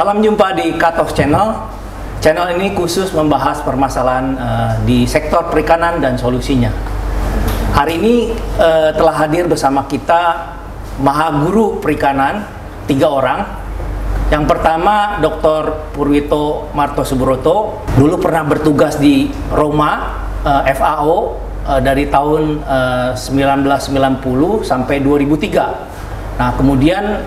Salam jumpa di Cut-Off Channel. Channel ini khusus membahas permasalahan di sektor perikanan dan solusinya. Hari ini telah hadir bersama kita Mahaguru Perikanan, 3 orang. Yang pertama Dr. Purwito Martosubroto, dulu pernah bertugas di Roma, FAO, dari tahun 1990 sampai 2003. Nah, kemudian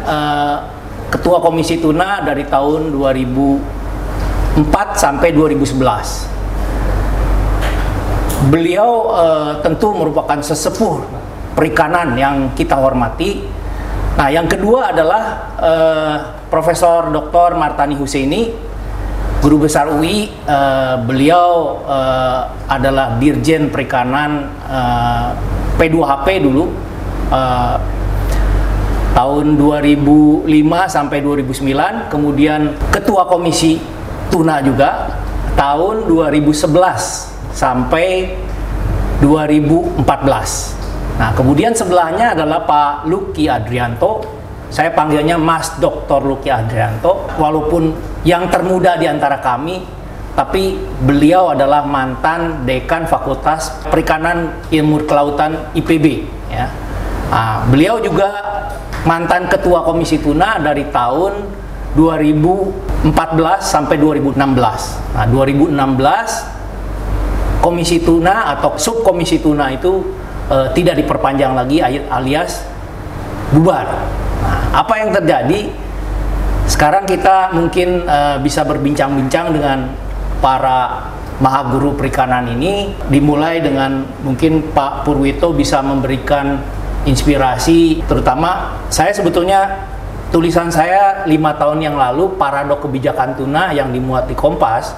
Ketua Komisi Tuna dari tahun 2004 sampai 2011. Beliau tentu merupakan sesepuh perikanan yang kita hormati. Nah, yang kedua adalah Profesor Dr. Martani Husseini, Guru Besar UI. Beliau adalah Dirjen Perikanan P2HP dulu, tahun 2005 sampai 2009, kemudian Ketua Komisi Tuna juga tahun 2011 sampai 2014. Nah, kemudian sebelahnya adalah Pak Lucky Adrianto. Saya panggilnya Mas Dr. Lucky Adrianto, walaupun yang termuda di antara kami, tapi beliau adalah mantan Dekan Fakultas Perikanan Ilmu Kelautan IPB, ya. Nah, beliau juga mantan Ketua Komisi Tuna dari tahun 2014 sampai 2016. Nah, 2016 Komisi Tuna atau Subkomisi Tuna itu tidak diperpanjang lagi alias bubar. Nah, apa yang terjadi? Sekarang kita mungkin bisa berbincang-bincang dengan para Mahaguru Perikanan ini, dimulai dengan mungkin Pak Purwito bisa memberikan inspirasi, terutama saya sebetulnya tulisan saya 5 tahun yang lalu, Paradok Kebijakan Tuna yang dimuat di Kompas,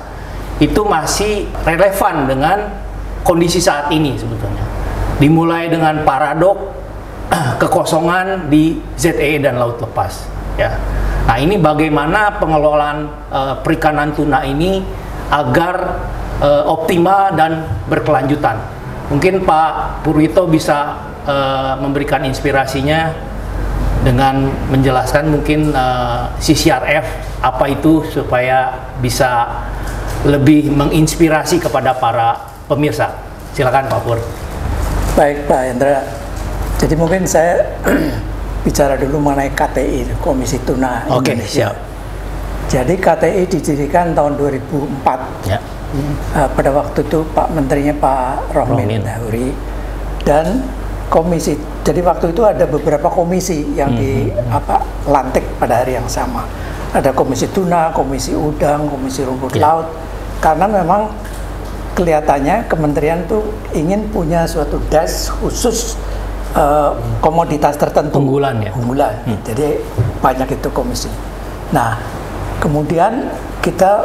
itu masih relevan dengan kondisi saat ini sebetulnya. Dimulai dengan paradok kekosongan di ZEE dan laut lepas, ya. Nah, ini bagaimana pengelolaan perikanan tuna ini agar optimal dan berkelanjutan. Mungkin Pak Purwito bisa memberikan inspirasinya dengan menjelaskan mungkin CCRF apa itu, supaya bisa lebih menginspirasi kepada para pemirsa. Silakan Pak Pur. Baik Pak Hendra, jadi mungkin saya bicara dulu mengenai KTI, Komisi Tuna Indonesia. Siap. Jadi KTI didirikan tahun 2004. Ya. Pada waktu itu Pak Menterinya Pak Rohmin Dahuri, dan komisi. Jadi waktu itu ada beberapa komisi yang dilantik pada hari yang sama. Ada Komisi Tuna, Komisi Udang, Komisi Rumput Laut. Karena memang kelihatannya kementerian itu ingin punya suatu desk khusus komoditas tertentu. Unggulan, ya? Unggulan. Jadi banyak itu komisi. Nah, kemudian kita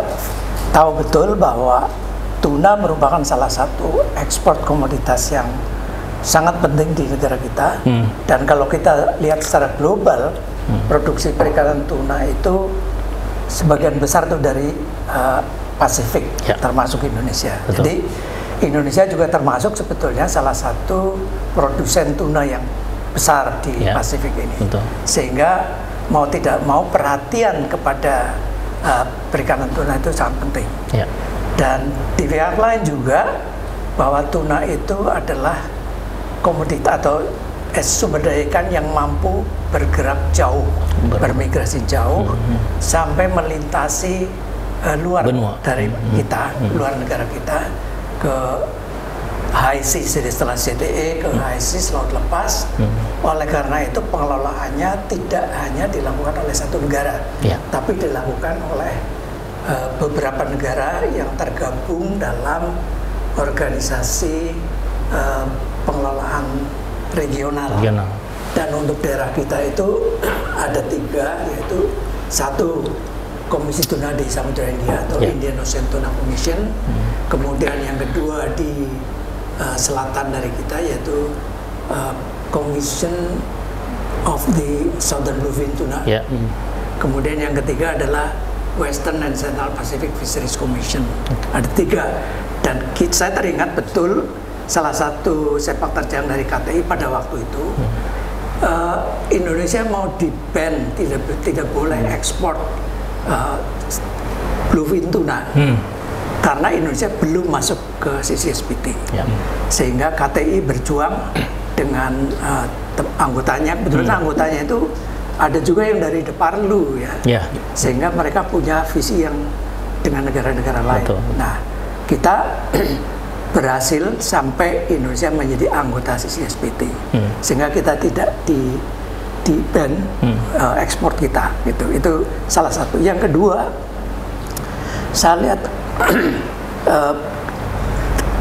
tahu betul bahwa tuna merupakan salah satu ekspor komoditas yang sangat penting di negara kita. Dan kalau kita lihat secara global, produksi perikanan tuna itu sebagian besar tuh dari Pasifik, termasuk Indonesia. Betul. Jadi Indonesia juga termasuk sebetulnya salah satu produsen tuna yang besar di Pasifik ini. Betul. Sehingga mau tidak mau perhatian kepada perikanan tuna itu sangat penting. Dan di pihak lain juga bahwa tuna itu adalah komoditas atau sumber daya ikan yang mampu bergerak jauh, bermigrasi jauh sampai melintasi luar benua dari kita, luar negara kita, ke high seas, jadi setelah CDE ke high seas, laut lepas. Oleh karena itu pengelolaannya tidak hanya dilakukan oleh satu negara, tapi dilakukan oleh beberapa negara yang tergabung dalam organisasi pengelolaan regional. Dan untuk daerah kita itu ada 3, yaitu 1 Komisi Tuna di Samudra India atau Indian Ocean Tuna Commission. Kemudian yang kedua di selatan dari kita, yaitu Commission of the Southern Bluefin Tuna. Kemudian yang ketiga adalah Western and Central Pacific Fisheries Commission. Ada 3. Dan saya teringat betul salah satu sepak terjang dari KTI pada waktu itu, Indonesia mau di-ban, tidak boleh ekspor uh, bluefin tuna. Karena Indonesia belum masuk ke CCSPT, sehingga KTI berjuang dengan anggotanya. Kebetulan anggotanya itu ada juga yang dari Deparlu ya, sehingga mereka punya visi yang dengan negara-negara lain. Betul. Nah, kita berhasil sampai Indonesia menjadi anggota CCSPT, sehingga kita tidak di ban ekspor kita. Itu salah satu. Yang kedua, saya lihat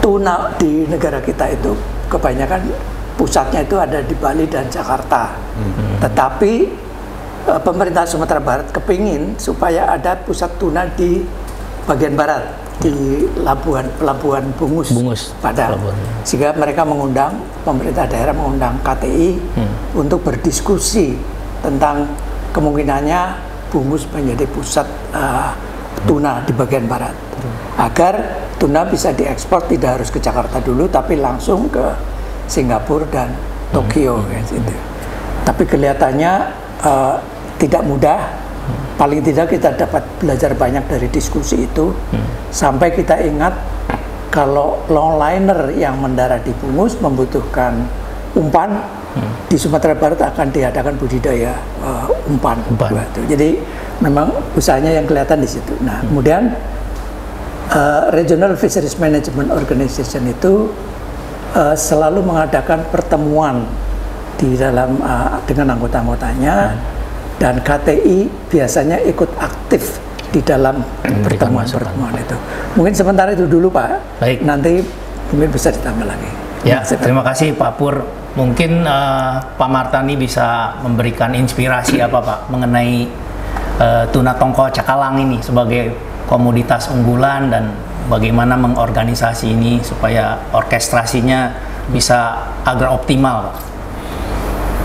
tuna di negara kita itu kebanyakan pusatnya itu ada di Bali dan Jakarta. Tetapi pemerintah Sumatera Barat kepingin supaya ada pusat tuna di bagian barat, di pelabuhan Bungus Padang. Sehingga mereka mengundang, pemerintah daerah mengundang KTI untuk berdiskusi tentang kemungkinannya Bungus menjadi pusat tuna di bagian barat, agar tuna bisa diekspor tidak harus ke Jakarta dulu, tapi langsung ke Singapura dan Tokyo. Gitu. Tapi kelihatannya tidak mudah. Paling tidak kita dapat belajar banyak dari diskusi itu, sampai kita ingat kalau longliner yang mendarat di Bungus membutuhkan umpan, di Sumatera Barat akan diadakan budidaya umpan. Jadi memang usahanya yang kelihatan di situ. Nah, kemudian Regional Fisheries Management Organization itu selalu mengadakan pertemuan di dalam dengan anggota-anggotanya, dan KTI biasanya ikut aktif di dalam pertemuan-pertemuan itu. Mungkin sementara itu dulu, Pak. Baik. Nanti mungkin bisa ditambah lagi. Ya, terima kasih Pak Pur. Mungkin Pak Martani bisa memberikan inspirasi apa Pak mengenai tuna tongko cakalang ini sebagai komoditas unggulan, dan bagaimana mengorganisasi ini supaya orkestrasinya bisa agar optimal, Pak.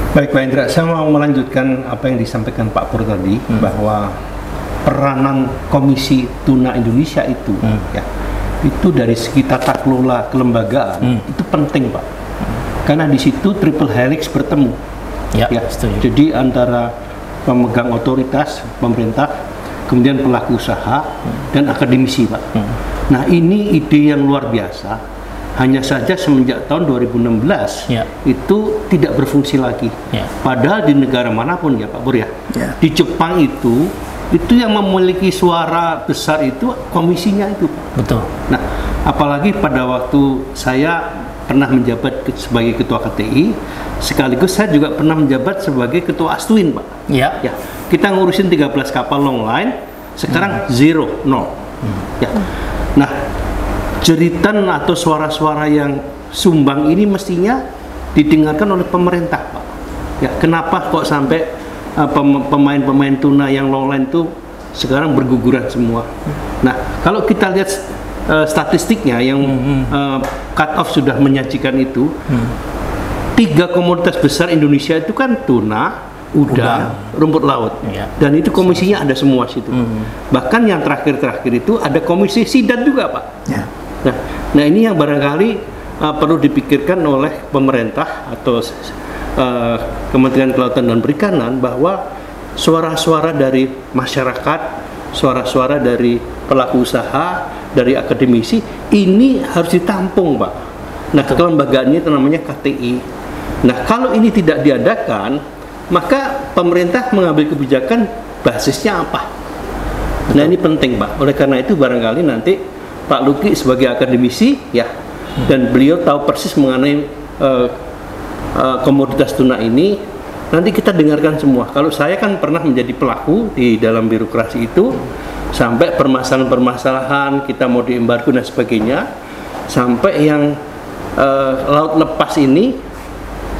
Baik Pak Indra, saya mau melanjutkan apa yang disampaikan Pak Pur tadi, bahwa peranan Komisi Tuna Indonesia itu ya, itu dari segi tata kelola kelembagaan itu penting, Pak. Karena di situ triple helix bertemu. Ya, jadi antara pemegang otoritas pemerintah, kemudian pelaku usaha dan akademisi, Pak. Nah, ini ide yang luar biasa. Hanya saja semenjak tahun 2016 itu tidak berfungsi lagi. Padahal di negara manapun ya Pak Pur ya. Di Jepang itu yang memiliki suara besar itu komisinya itu. Betul. Nah, apalagi pada waktu saya pernah menjabat sebagai ketua KTI, sekaligus saya juga pernah menjabat sebagai ketua Astuin, Pak. Ya. Kita ngurusin 13 kapal longline, sekarang 0. Ya. Nah, jeritan atau suara-suara yang sumbang ini mestinya didengarkan oleh pemerintah, Pak. Ya, kenapa kok sampai pemain-pemain tuna yang longline itu sekarang berguguran semua? Nah, kalau kita lihat statistiknya yang cut off sudah menyajikan itu, 3 komoditas besar Indonesia itu kan tuna, udang, rumput laut, dan itu komisinya ada semua situ. Bahkan yang terakhir-terakhir itu ada komisi sidat juga, Pak. Nah ini yang barangkali perlu dipikirkan oleh pemerintah atau Kementerian Kelautan dan Perikanan, bahwa suara-suara dari masyarakat, suara-suara dari pelaku usaha, dari akademisi ini harus ditampung, Pak. Nah, kelembagaan ini namanya KTI. Nah, kalau ini tidak diadakan, maka pemerintah mengambil kebijakan basisnya apa? Nah, ini penting, Pak. Oleh karena itu barangkali nanti Pak Luki sebagai akademisi ya, dan beliau tahu persis mengenai komoditas tuna ini, nanti kita dengarkan semua. Kalau saya kan pernah menjadi pelaku di dalam birokrasi itu, sampai permasalahan-permasalahan kita mau diembargo dan sebagainya, sampai yang laut lepas ini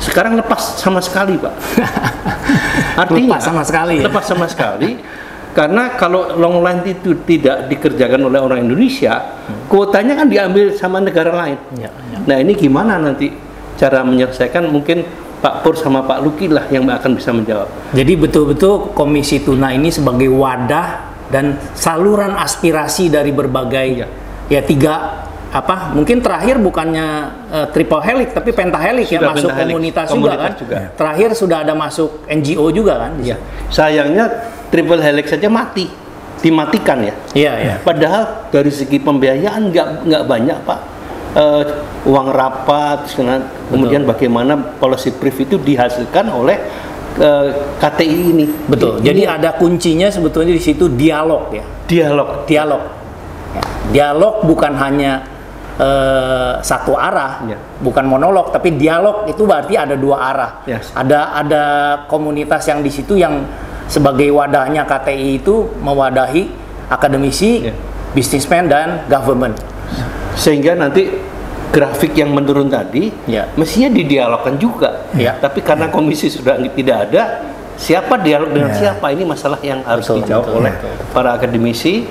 sekarang lepas sama sekali, Pak. Artinya lepas sama sekali. Karena kalau longline itu tidak dikerjakan oleh orang Indonesia, kuotanya kan diambil sama negara lain. Nah, ini gimana nanti cara menyelesaikan? Mungkin Pak Pur sama Pak Luki lah yang akan bisa menjawab. Jadi betul-betul Komisi Tuna ini sebagai wadah dan saluran aspirasi dari berbagai mungkin terakhir bukannya triple helix tapi pentahelix ya, masuk komunitas juga kan. Terakhir sudah ada masuk NGO juga kan. Sayangnya triple helix saja mati. dimatikan ya. Iya, iya. Padahal dari segi pembiayaan nggak banyak Pak. Uang rapat, kemudian bagaimana policy brief itu dihasilkan oleh KTI ini. Betul. Jadi ada kuncinya sebetulnya di situ dialog ya. Dialog. Ya. Dialog bukan hanya satu arah, bukan monolog, tapi dialog itu berarti ada dua arah. Yes. Ada komunitas yang di situ yang sebagai wadahnya KTI itu mewadahi akademisi, businessman dan government. Sehingga nanti grafik yang menurun tadi mestinya didialogkan juga. Tapi karena komisi sudah tidak ada, siapa dialog dengan siapa, ini masalah yang harus dijawab oleh para akademisi,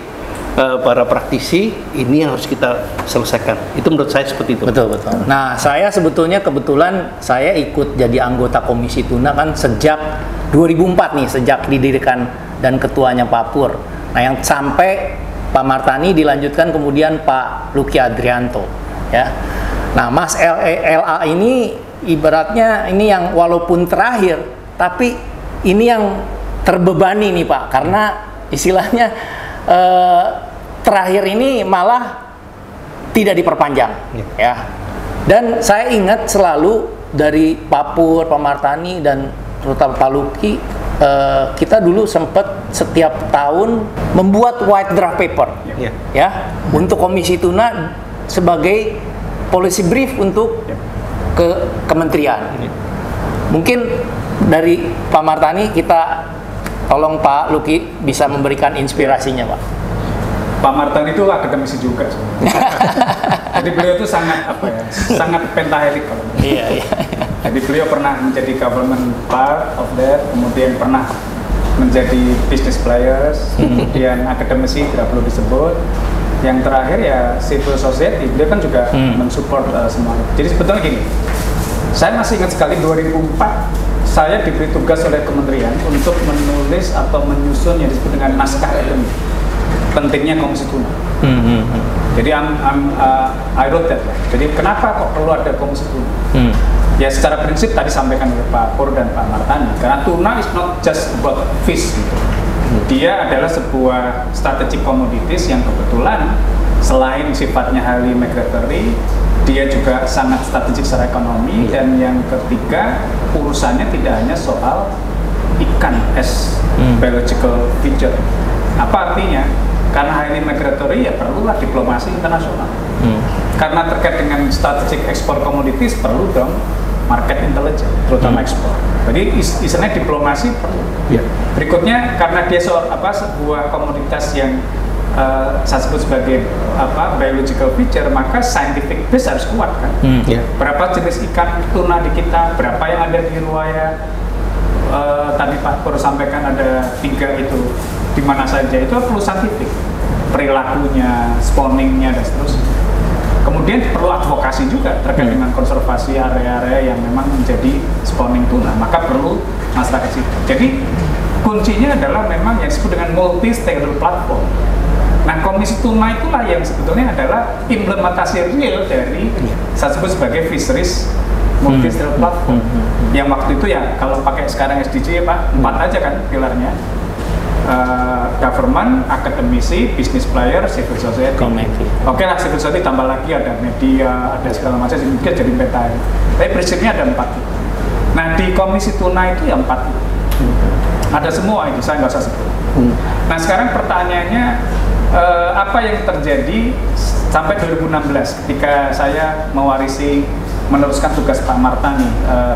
para praktisi, ini yang harus kita selesaikan. Itu menurut saya seperti itu. Betul. Nah, saya sebetulnya kebetulan saya ikut jadi anggota Komisi Tuna kan sejak 2004 nih, sejak didirikan dan ketuanya Pak Pur. Nah, yang sampai Pak Martani dilanjutkan kemudian Pak Luki Adrianto, ya. Nah, Mas LA ini ibaratnya ini yang walaupun terakhir, tapi ini yang terbebani nih Pak, karena istilahnya terakhir ini malah tidak diperpanjang, ya. Dan saya ingat selalu dari Pak Pur, Pak Martani dan terutama Pak Luki, kita dulu sempat setiap tahun membuat white draft paper, ya, untuk Komisi Tuna sebagai policy brief untuk ke kementerian. Mungkin dari Pak Martani kita tolong Pak Luki bisa memberikan inspirasinya, Pak. Pak Martani itu akademisi juga. Jadi beliau itu sangat sangat pentahelik kalau. Iya. Jadi beliau pernah menjadi government part of that, kemudian pernah menjadi business players, kemudian akademisi tidak perlu disebut. Yang terakhir ya civil society, beliau kan juga mensupport semua. Jadi sebetulnya gini, saya masih ingat sekali 2004 saya diberi tugas oleh kementerian untuk menulis atau menyusun yang disebut dengan naskah akademik. Pentingnya Komisi Tuna. Jadi I wrote that. Jadi kenapa kok perlu ada Komisi Tuna? Ya secara prinsip tadi sampaikan oleh Pak Pur dan Pak Martani, karena tuna is not just about fish gitu. Dia adalah sebuah strategic commodities yang kebetulan selain sifatnya highly migratory, dia juga sangat strategik secara ekonomi. Dan yang ketiga, urusannya tidak hanya soal ikan as biological feature. Apa artinya? Karena highly migratory ya perlulah diplomasi internasional. Karena terkait dengan strategic ekspor komoditis perlu dong market intelligence, terutama ekspor. Jadi istilahnya diplomasi perlu. Berikutnya karena dia sebuah komoditas yang saya sebut sebagai biological feature, maka scientific base harus kuat kan. Berapa jenis ikan tuna di kita, berapa yang ada di riwayat, tadi Pak Pur sampaikan ada 3 itu di mana saja, itu perlu scientific, perilakunya, spawningnya dan seterusnya. Kemudian perlu advokasi juga terkait dengan konservasi area-area yang memang menjadi spawning tuna, maka perlu masyarakat situ. Jadi kuncinya adalah memang yang disebut dengan multi-stakeholder platform. Nah, Komisi Tuna itulah yang sebetulnya adalah implementasi real dari saya sebut sebagai fisheries multi-stakeholder platform. Yang waktu itu ya kalau pakai sekarang SDG ya Pak, 4 aja kan pilarnya. Government, akademisi, business player, civil society. Oke lah, civil society tambah lagi ada media, ada segala macam, mungkin jadi peta. Tapi prinsipnya ada 4. Nah di Komisi Tuna itu ya 4. Ada semua itu, saya nggak usah sebut. Nah sekarang pertanyaannya, apa yang terjadi sampai 2016 ketika saya meneruskan tugas Pak Martani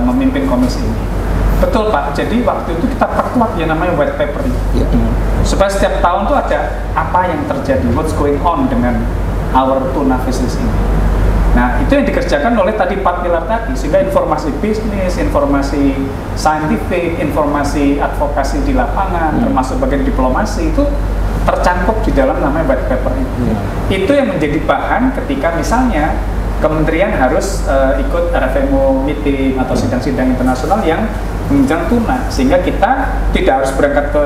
memimpin komisi ini. Betul Pak, jadi waktu itu kita perkuat yang namanya white paper itu. Supaya setiap tahun tuh ada apa yang terjadi, what's going on dengan our tuna fisheries ini. Nah itu yang dikerjakan oleh tadi 4 pilar tadi, sehingga informasi bisnis, informasi scientific, informasi advokasi di lapangan, termasuk bagian diplomasi itu tercangkup di dalam namanya white paper itu. Itu yang menjadi bahan ketika misalnya kementerian harus ikut RFMO meeting atau sidang-sidang internasional yang menunjang tuna, sehingga kita tidak harus berangkat ke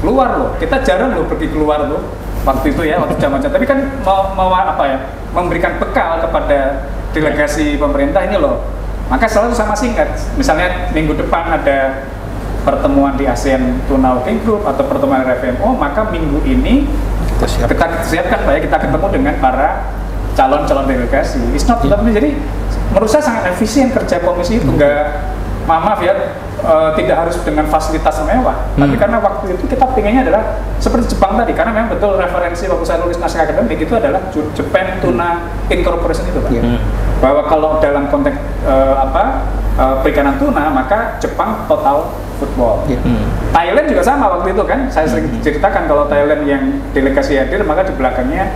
luar loh. Kita jarang loh pergi keluar loh waktu itu ya, waktu zaman-zaman. Tapi kan memberikan bekal kepada delegasi pemerintah ini loh. Maka selalu saya masih ingat, misalnya minggu depan ada pertemuan di ASEAN Tuna Working Group atau pertemuan RFMO, maka minggu ini kita siapkan Pak ya, kita ketemu dengan para calon-calon delegasi. It's not, jadi menurut saya sangat efisien kerja komisi itu, maaf ya, tidak harus dengan fasilitas mewah, tapi karena waktu itu kita pengennya adalah seperti Jepang tadi, karena memang betul referensi waktu saya nulis naskah akademik itu adalah Japan Tuna Incorporation itu Pak. Bahwa kalau dalam konteks perikanan tuna, maka Jepang total football. Thailand juga sama waktu itu kan, saya sering ceritakan kalau Thailand yang delegasi hadir, maka di belakangnya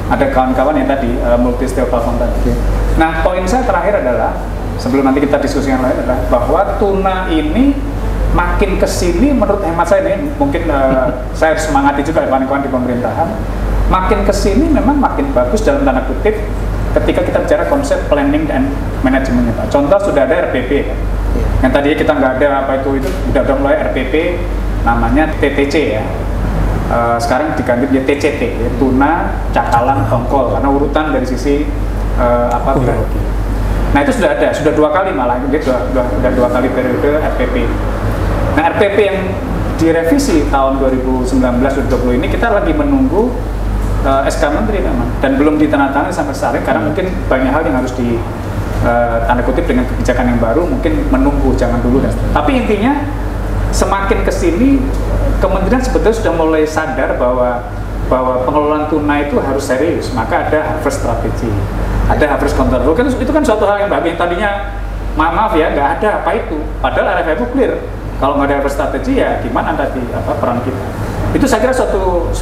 ada kawan-kawan yang tadi multi steel platform tadi. Nah, poin saya terakhir adalah sebelum nanti kita diskusi yang lain adalah bahwa tuna ini makin kesini, menurut hemat saya ini mungkin saya harus semangati juga kawan-kawan di pemerintahan, makin kesini memang makin bagus dalam tanda kutip ketika kita bicara konsep planning dan manajemennya Pak. Contoh sudah ada RPP kan, yang tadinya kita nggak ada apa itu udah mulai RPP namanya TTC ya. Sekarang diganti menjadi TCT, ya, tuna, cakalang, tongkol, karena urutan dari sisi nah itu sudah ada, sudah 2 kali malah, dia sudah 2 kali periode RPP. Nah RPP yang direvisi tahun 2019-2020 ini kita lagi menunggu SK Menteri memang, dan belum ditandatangani sampai sekarang karena mungkin banyak hal yang harus di tanda kutip dengan kebijakan yang baru, mungkin menunggu, jangan dulu. Tapi intinya semakin kesini kementerian sebetulnya sudah mulai sadar bahwa pengelolaan tuna itu harus serius, maka ada harvest strategi, ada harvest control. Itu kan suatu hal yang bagus. Yang tadinya maaf ya nggak ada apa itu, padahal RFI itu clear kalau nggak ada harvest strategi ya gimana tadi peran kita. Itu saya kira suatu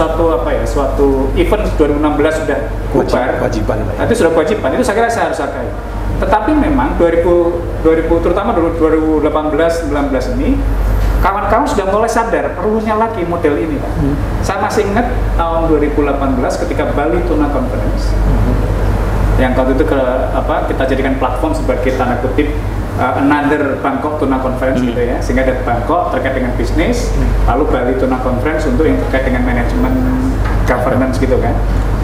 event 2016 sudah bubar, kewajiban. Itu sudah kewajiban, itu saya kira saya harus hargai. Tetapi memang 2000 terutama 2018-19 ini kawan-kawan sudah mulai sadar perlunya lagi model ini Pak. Saya masih ingat tahun 2018 ketika Bali Tuna Conference, yang waktu itu kita jadikan platform sebagai tanda kutip another Bangkok Tuna Conference gitu ya, sehingga ada Bangkok terkait dengan bisnis, lalu Bali Tuna Conference untuk yang terkait dengan manajemen governance gitu kan.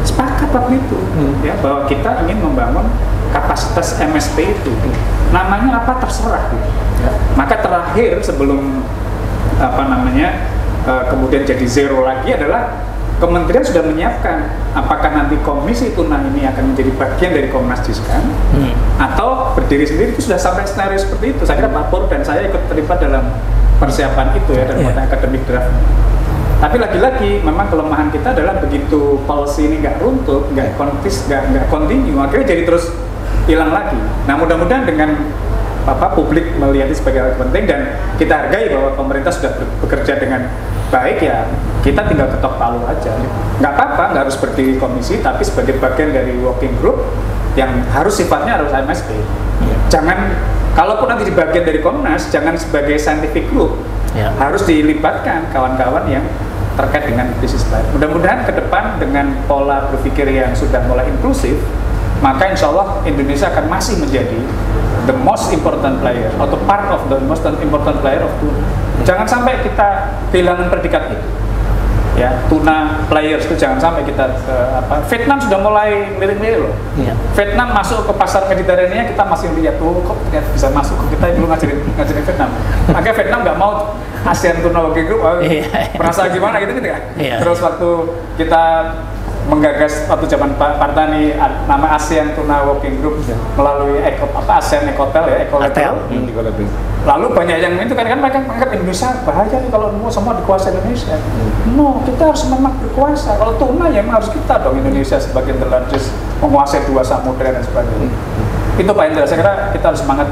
Sepakat waktu itu ya bahwa kita ingin membangun kapasitas MSP itu, namanya apa terserah gitu. Maka terakhir sebelum kemudian jadi zero lagi adalah kementerian sudah menyiapkan apakah nanti komisi tuna ini akan menjadi bagian dari Komnas Jiskan atau berdiri sendiri. Itu sudah sampai skenario seperti itu. Saya kira Pak Pur dan saya ikut terlibat dalam persiapan itu ya, dalam akademik draft. Tapi lagi-lagi memang kelemahan kita adalah begitu policy ini nggak runtuh, nggak continue, akhirnya jadi terus hilang lagi. Nah mudah-mudahan dengan publik melihat ini sebagai hal penting dan kita hargai bahwa pemerintah sudah bekerja dengan baik, ya kita tinggal ketok palu aja. Nggak apa-apa, nggak harus berdiri komisi, tapi sebagai bagian dari working group yang sifatnya harus MSP. Jangan, kalaupun nanti di bagian dari Komnas, jangan sebagai scientific group, harus dilibatkan kawan-kawan yang terkait dengan bisnis lain. Mudah-mudahan ke depan dengan pola berpikir yang sudah mulai inklusif, maka insya Allah Indonesia akan masih menjadi the most important player atau part of the most important player of tuna. Jangan sampai kita kehilangan predikat itu. Ya, tuna players itu jangan sampai kita Vietnam sudah mulai miring-miring loh. Vietnam masuk ke pasar Mediterania, kita masih lihat kok bisa masuk ke kita, dulu ngajarin Vietnam. Maka Vietnam nggak mau ASEAN Tuna Working Group, merasa gimana gitu kan. Terus waktu kita menggagas waktu zaman Pak Partani nama ASEAN Tuna Working Group melalui ASEAN Ecotel ya, Ecotel. Lalu banyak yang itu kan mereka menganggap Indonesia bahaya nih kalau semua dikuasai Indonesia. No, kita harus memang berkuasa. Kalau tuna ya memang harus kita dong, Indonesia sebagai the largest menguasai 2 samudera dan sebagainya. Itu Pak Indra, saya kira kita harus semangat.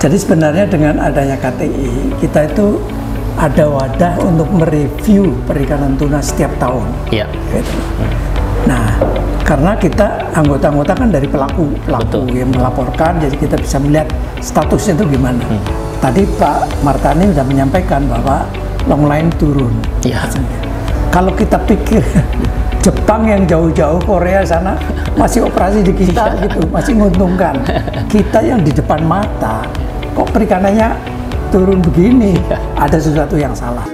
Jadi sebenarnya dengan adanya KTI, kita itu ada wadah untuk mereview perikanan tuna setiap tahun. Iya. Gitu. Nah, karena kita anggota-anggota kan dari pelaku yang melaporkan, jadi kita bisa melihat statusnya itu gimana. Tadi Pak Martani sudah menyampaikan bahwa longline turun. Iya. Kalau kita pikir Jepang yang jauh-jauh, Korea sana masih operasi di kita gitu, masih menguntungkan. Kita yang di depan mata, kok perikanannya turun begini? Ada sesuatu yang salah.